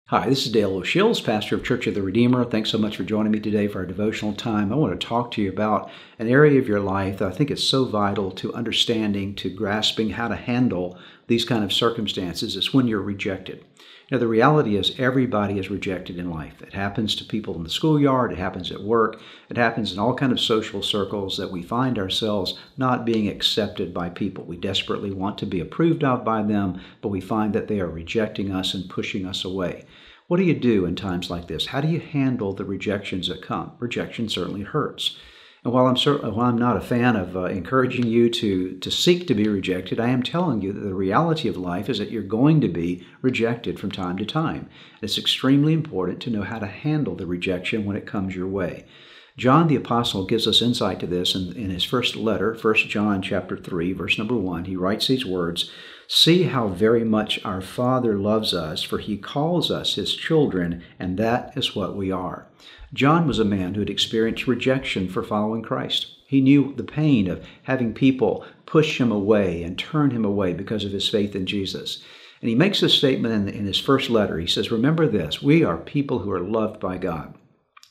Hi, this is Dale O'Shills, pastor of Church of the Redeemer. Thanks so much for joining me today for our devotional time. I want to talk to you about an area of your life that I think is so vital to understanding, to grasping how to handle these kind of circumstances. It's when you're rejected. The reality is everybody is rejected in life. It happens to people in the schoolyard. It happens at work. It happens in all kinds of social circles that we find ourselves not being accepted by people. We desperately want to be approved of by them, but we find that they are rejecting us and pushing us away. What do you do in times like this? How do you handle the rejections that come? Rejection certainly hurts. And while I'm not a fan of encouraging you to seek to be rejected, I am telling you that the reality of life is that you're going to be rejected from time to time. It's extremely important to know how to handle the rejection when it comes your way. John the Apostle gives us insight to this in his first letter, 1 John chapter 3, verse number 1. He writes these words, "See how very much our Father loves us, for he calls us his children, and that is what we are." John was a man who had experienced rejection for following Christ. He knew the pain of having people push him away and turn him away because of his faith in Jesus. And he makes this statement in his first letter. He says, "Remember this, we are people who are loved by God."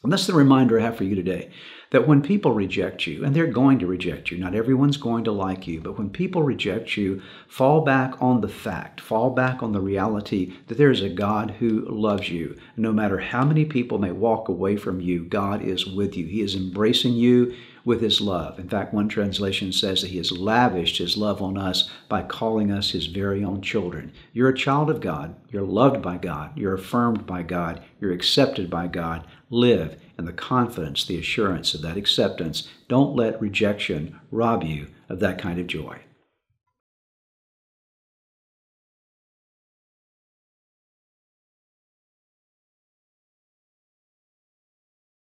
And that's the reminder I have for you today, that when people reject you, and they're going to reject you, not everyone's going to like you, but when people reject you, fall back on the fact, fall back on the reality that there is a God who loves you. No matter how many people may walk away from you, God is with you. He is embracing you with his love. In fact, one translation says that he has lavished his love on us by calling us his very own children. You're a child of God. You're loved by God. You're affirmed by God. You're accepted by God. Live in the confidence, the assurance of that acceptance. Don't let rejection rob you of that kind of joy.